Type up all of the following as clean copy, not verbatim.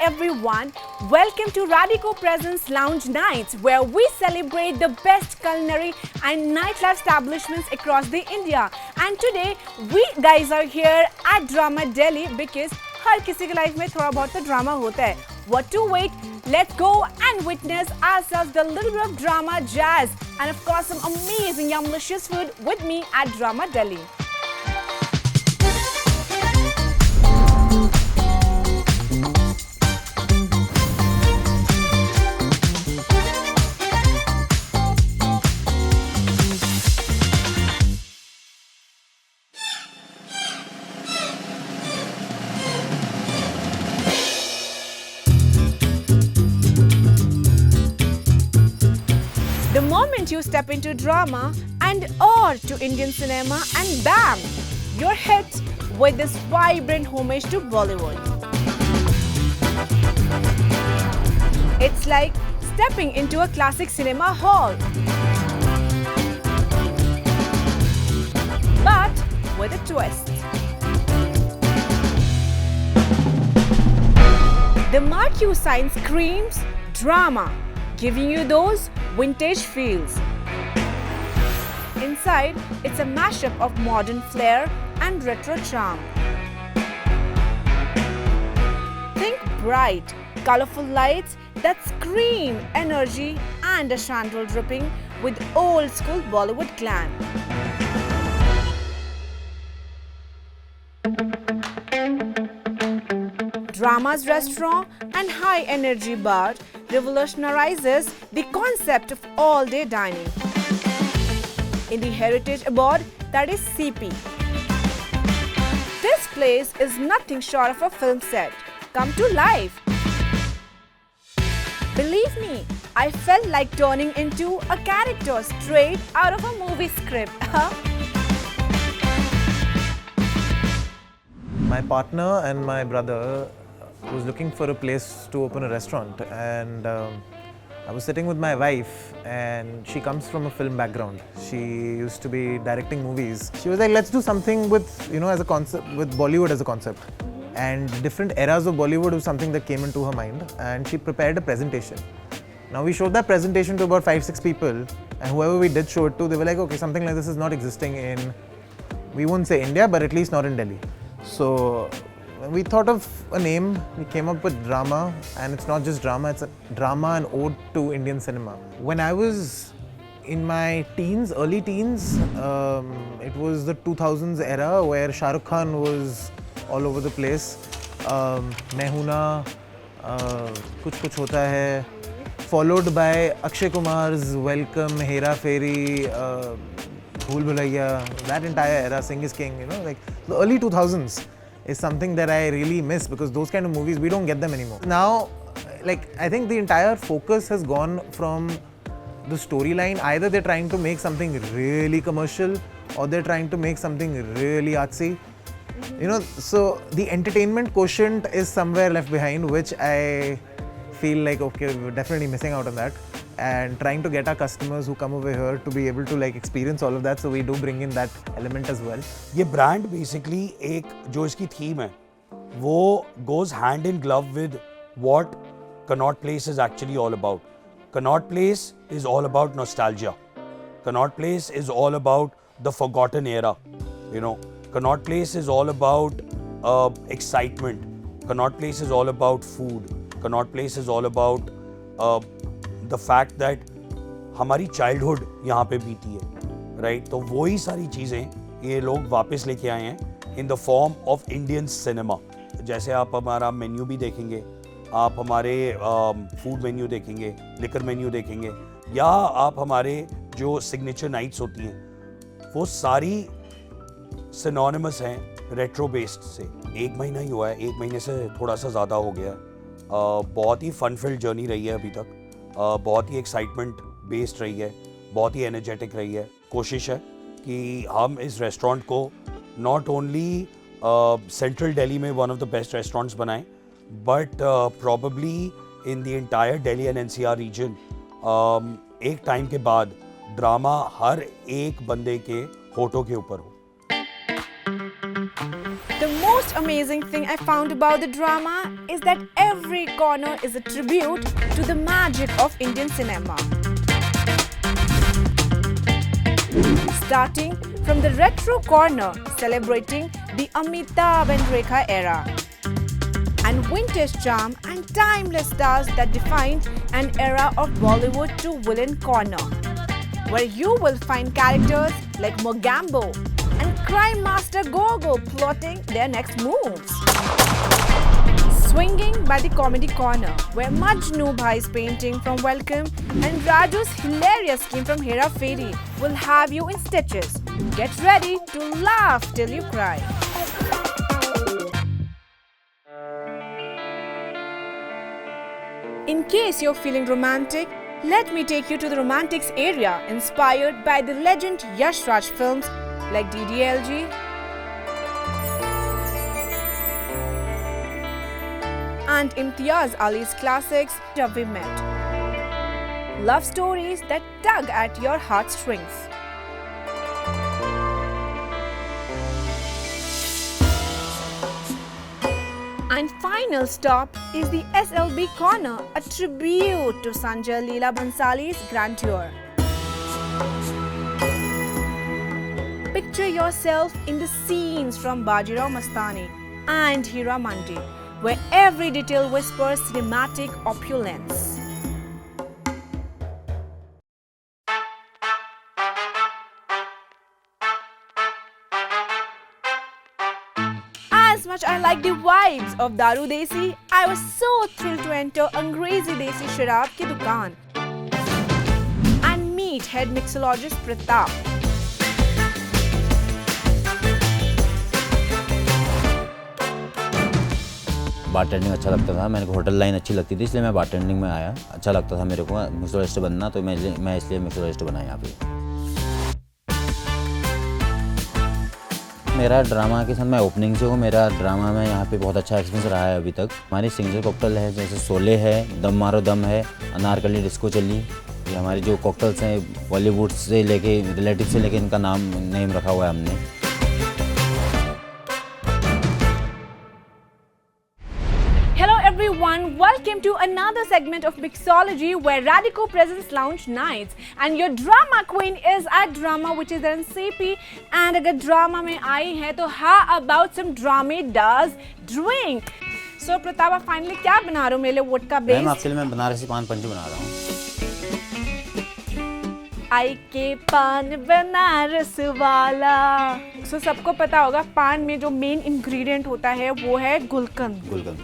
everyone. Welcome to Radico Presence Lounge Nights, where we celebrate the best culinary and nightlife establishments across the India. And today, we guys are here at Drama Delhi because हर किसी के life में थोड़ा बहुत तो drama होता है. What to wait? Let's go and witness ourselves the little bit of drama, jazz, and of course some amazing, yumlicious food with me at Drama Delhi. The moment you step into drama and or to Indian cinema and bam, you're hit with this vibrant homage to Bollywood. It's like stepping into a classic cinema hall, but with a twist. The marquee sign screams drama, giving you those vintage feels. Inside, it's a mashup of modern flair and retro charm. Think bright, colorful lights that scream energy and a chandelier dripping with old school Bollywood glam. Drama's restaurant and high energy bar revolutionizes the concept of all-day dining. In the heritage abode that is CP. This place is nothing short of a film set come to life. Believe me, I felt like turning into a character straight out of a movie script. My partner and my brother was looking for a place to open a restaurant, and I was sitting with my wife, and she comes from a film background. She used to be directing movies. She was like, let's do something with, as a concept, with Bollywood as a concept. And different eras of Bollywood was something that came into her mind, and she prepared a presentation. Now we showed that presentation to about 5-6 people, and whoever we did show it to, they were like, okay, something like this is not existing in, we won't say India, but at least not in Delhi. So when we thought of a name, we came up with Drama, and it's not just drama, it's a drama and ode to Indian cinema. When I was in my teens, early teens, it was the 2000s era where Shah Rukh Khan was all over the place. Main Hoon Na, Kuch Kuch Hota Hai, followed by Akshay Kumar's Welcome, Hera Fairy, Bhool Bhulaiya, that entire era, Singh is King, like the early 2000s. Is something that I really miss because those kind of movies, we don't get them anymore. Now, I think the entire focus has gone from the storyline. Either they're trying to make something really commercial or they're trying to make something really artsy. So the entertainment quotient is somewhere left behind, which I feel like, okay, we're definitely missing out on that. And trying to get our customers who come over here to be able to experience all of that, so we do bring in that element as well. ये brand basically एक जो इसकी theme है, वो goes hand in glove with what Connaught Place is actually all about. Connaught Place is all about nostalgia. Connaught Place is all about the forgotten era. Connaught Place is all about excitement. Connaught Place is all about food. Connaught Place is all about the fact that हमारी childhood यहाँ पे बीती है, right? तो वही सारी चीज़ें ये लोग वापस लेके आए हैं in the form of Indian cinema. जैसे आप हमारा मेन्यू भी देखेंगे, आप हमारे फूड मेन्यू देखेंगे, लिकर मेन्यू देखेंगे, या आप हमारे जो सिग्नेचर नाइट्स होती हैं वो सारी सिनोनिमस हैं रेट्रो बेस्ड से. 1 महीना ही हुआ है, 1 महीने से थोड़ा सा ज़्यादा हो गया. बहुत ही फन फिल्ड जर्नी रही है अभी तक. बहुत ही एक्साइटमेंट बेस्ड रही है, बहुत ही एनर्जेटिक रही है. कोशिश है कि हम इस रेस्टोरेंट को नॉट ओनली सेंट्रल दिल्ली में one of the best restaurants बनाएं, but probably in the entire Delhi and NCR region एक टाइम के बाद ड्रामा हर एक बंदे के होठों के ऊपर हो. The most amazing thing I found about the drama is that every corner is a tribute to the magic of Indian cinema. Starting from the retro corner, celebrating the Amitabh and Rekha era, and vintage charm and timeless stars that defined an era of Bollywood to villain corner, where you will find characters like Mogambo and crime master Gogo plotting their next moves. Swinging by the comedy corner, where Majnu Bhai's painting from Welcome and Raju's hilarious scheme from Hera Fairy will have you in stitches. Get ready to laugh till you cry. In case you're feeling romantic, let me take you to the romantics area inspired by the legend Yash Raj films like DDLG and Imtiaz Ali's classics Jab We Met. Love stories that tug at your heartstrings. And final stop is the SLB Corner, a tribute to Sanjay Leela Bhansali's grandeur. Picture yourself in the scenes from Bajirao Mastani and Hira Mandi, where every detail whispers cinematic opulence. As much I like the vibes of Daru Desi, I was so thrilled to enter Angrezi Desi Sharab ki dukaan and meet head mixologist Pratap. Bartending अच्छा लगता था, मेरे को hotel line अच्छी लगती थी, इसलिए मैं बारटेंडिंग में आया। अच्छा लगता था मेरे को मिक्सोलॉजिस्ट बनना, तो मैं इसलिए मिक्सोलॉजिस्ट बना यहाँ पे। मेरा ड्रामा के साथ मैं ओपनिंग से हूँ। मेरा ड्रामा में यहाँ पे बहुत अच्छा एक्सपीरियंस रहा है अभी तक। हमारी सिग्नेचर कॉकटेल है, जैसे शोले है, दम मारो दम है, अनारकली डिस्को चली। ये हमारी जो कॉकटेल्स हैं बॉलीवुड से लेके रिलेटिव से लेके इनका नेम रखा हुआ है हमने। Everyone, welcome to another segment of Mixology where Radico presents Lounge Nights and your drama queen is at drama which is in CP and अगर drama में आई है तो how about some drama does drink. So Pratap finally क्या बना रहे हो मेरे vodka based? Ma'am आपके लिए मैं बनारसी पान पंची बना रहा हूँ। आई के पान बनारस वाला। So सबको पता होगा पान में जो मेन इंग्रेडिएंट होता है वो है गुलकंद। गुलकंद।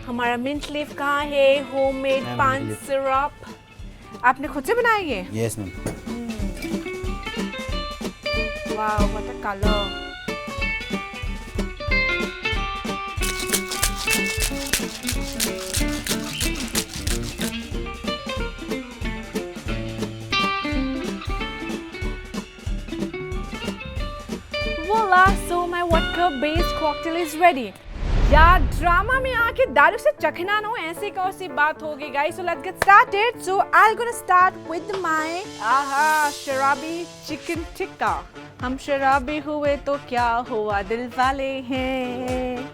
हमारा मिंट लीफ कहाँ है? होममेड पान सिरप आपने खुद से बनाया ये? Yes ma'am. Wow what a colour. Voila, so my vodka based cocktail is ready. यार ड्रामा में आके दारू से चखना ना हो ऐसे कौन सी बात होगी guys. So let's get started. So I'm gonna start with my शराबी चिकन टिक्का. हम शराबी हुए तो क्या हुआ दिल वाले हैं,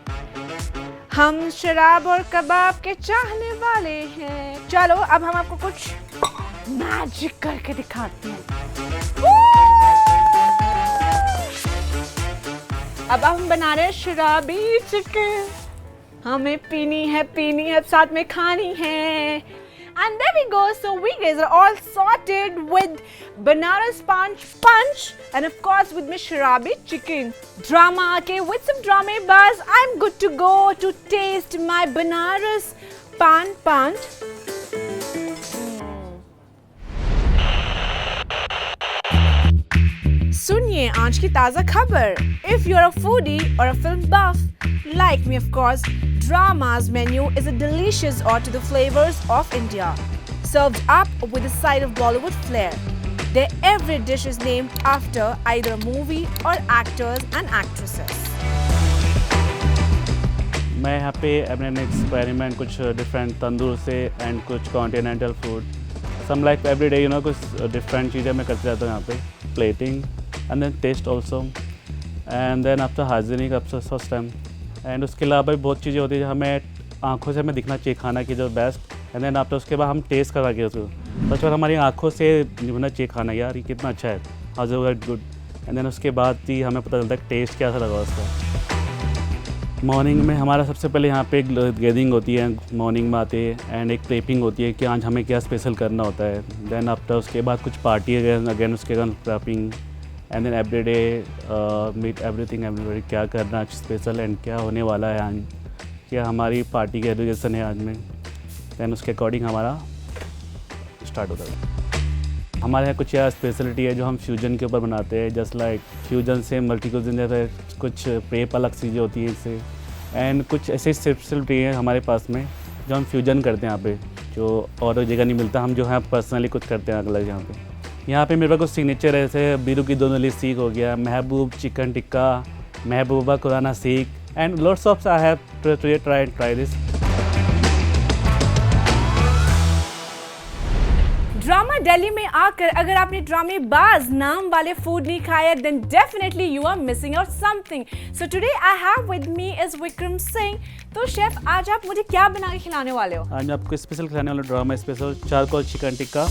हम शराब और कबाब के चाहने वाले हैं. चलो अब हम आपको कुछ मैजिक करके दिखाते हैं. अब हम बना रहे हैं शराबी चिकन. हमें पीनी है साथ में खानी है. And there we go. So we guys are all sorted with Banaras punch and of course with my sharabi chicken. Drama okay, with some drama buzz, I'm good to go to taste my Banaras pan punch. सुनिए आज की ताज़ा खबर. If you're a foodie or a film buff, like me of course, Drama's menu is a delicious ode to the flavors of India, served up with a side of Bollywood flair. Their every dish is named after either a movie or actors and actresses. मैं यहाँ पे अपने experiment कुछ different तंदूर से and कुछ continental food, some like every day कुछ different चीज़ें मैं करते रहता हूँ यहाँ पे. Plating and then taste also. And then after hygienic after first time and उसके अलावा भी बहुत चीज़ें होती है हमें आँखों से हमें दिखना चाहिए खाना की जो बेस्ट एंड देन आफ्टर उसके बाद हम टेस्ट करा के उसको तो अच्छा हमारी आँखों से निभना चाहिए खाना यार ये कितना अच्छा है how it good and then उसके बाद ही हमें पता चलता है टेस्ट कैसा लगा उसका। मॉर्निंग में हमारा सबसे पहले यहाँ पे एक गैदरिंग होती है मॉर्निंग में आते हैं एंड एक प्रेपिंग होती है कि आज हमें क्या स्पेशल करना होता है। देन आफ्टर उसके बाद कुछ पार्टी अगेन उसके बाद prepping and then every day meet everything everybody क्या करना है स्पेशल एंड क्या होने वाला है आज क्या हमारी पार्टी की एजुकेशन है आज में। देन उसके अकॉर्डिंग हमारा स्टार्ट होता है। हमारे यहाँ कुछ यार स्पेशलिटी है जो हम फ्यूजन के ऊपर बनाते हैं जस्ट लाइक फ्यूजन से मल्टी कुजिन जैसे कुछ प्रेप अलग चीज़ें होती हैं इससे एंड कुछ ऐसे स्पेशलिटी है हमारे पास में जो हम फ्यूजन करते हैं यहाँ पे जो और जगह नहीं मिलता हम जो है पर्सनली कुछ करते हैं अलग यहाँ पे मेरे पास कुछ सिग्नेचर है जैसे बीरू की दोनों सीख हो गया महबूब चिकन टिक्का महबूबा खुराना सीख and lots of I have try this. Drama Delhi में आकर अगर आपने ड्रामेबाज नाम वाले फूड नहीं खाया then definitely you are missing out something. So today I have with me is Vikram Singh. तो शेफ आज आप मुझे क्या बना के खिलाने वाले हो? आज आपको स्पेशल खिलाने वाला drama special charcoal chicken tikka.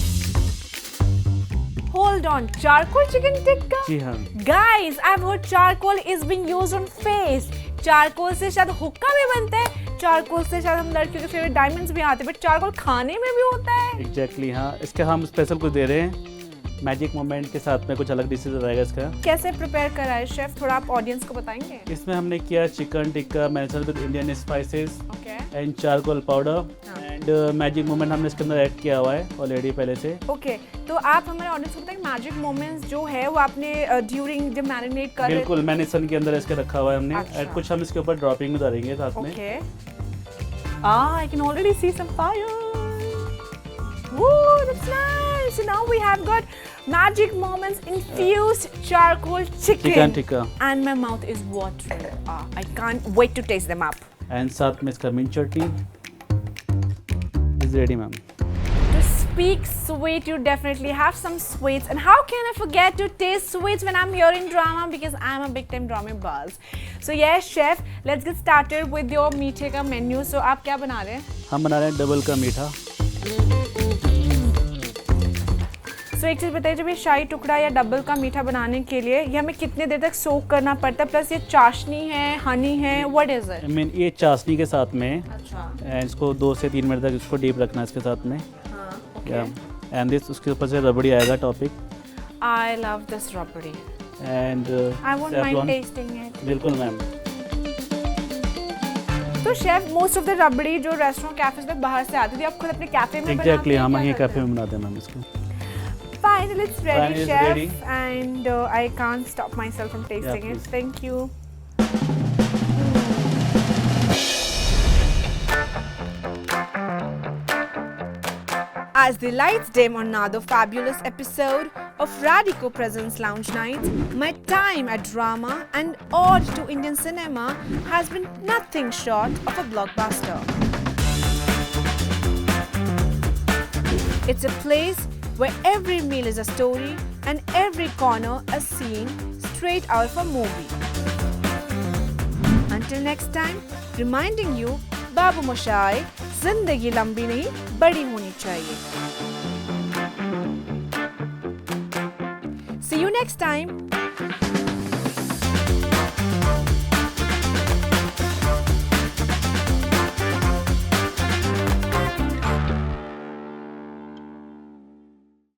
Hold on, charcoal chicken tikka? जी हाँ। Guys, I've heard charcoal is being used on face. Charcoal से शायद हुक्का भी बनता है, चारकोल से शायद हम लड़कियों के फेवरेट डायमंड्स भी आते हैं, बट चारकोल खाने में भी होता है। एग्जैक्टली हाँ, इसके हम स्पेशल कुछ दे रहे हैं मैजिक मोमेंट के साथ में कुछ अलग डिशेज रहेगा इसका। कैसे प्रिपेयर करा है शेफ, थोड़ा आप ऑडियंस को बताएंगे? इसमें हमने किया chicken tikka marinated with Indian spices okay and charcoal powder and magic moment हमने इसके अंदर ऐड किया हुआ है ऑलरेडी पहले से। ओके तो आप हमारे ऑडियंस को बताएं मैजिक मोमेंट्स जो है वो आपने ड्यूरिंग जब मैरिनेट कर बिल्कुल मैरिनेशन के अंदर इसके रखा हुआ है हमने अच्छा। एंड कुछ हम इसके ऊपर ड्रॉपिंग में डालेंगे साथ में। Okay I can already see some fire. Woo, that's nice. So now we have got magic moments infused charcoal chicken tikka and my mouth is watering. I can't wait to taste them up. And साथ में इसका mint chutney is ready ma'am. To speak sweet, you definitely have some sweets. And how can I forget to taste sweets when I'm here in drama? Because I'm a big time drama buzz. So yes, chef, let's get started with your मीठे का menu. So आप क्या बना रहे हैं? हम बना रहे हैं डबल का मीठा। So एक चीज़ बताइए, जब ये शाही टुकड़ा या डबल का मीठा बनाने के लिए ये हमें कितने देर तक सोक करना पड़ता है? प्लस ये चाशनी है, हनी है, what is it? I mean, ये चाशनी के साथ में अच्छा एंड इसको 2 से 3 मिनट तक इसको डीप रखना है इसके साथ में। हाँ या एंड दिस उसके ऊपर से रबड़ी आएगा topic I love this rubbery. And I won't mind tasting it. बिल्कुल मैम। तो शेफ मोस्ट ऑफ द रबड़ी जो रेस्टोरेंट कैफेज में बाहर से आती थी आप खुद अपने कैफे में बनाते हैं? एग्जैक्टली हम क्या यहीं करते कैफे हैं? में बनाते हैं मैम इसको। Finally, it's ready, Finally, it's chef, ready. and I can't stop myself from tasting it. please. Thank you. As the lights dim on another fabulous episode of Radico Presents Lounge Night, my time at drama and ode to Indian cinema has been nothing short of a blockbuster. It's a place where every meal is a story and every corner a scene straight out of a movie. Until next time, reminding you, Babu Moshai, जिंदगी लंबी नहीं बड़ी होनी चाहिए. See you next time.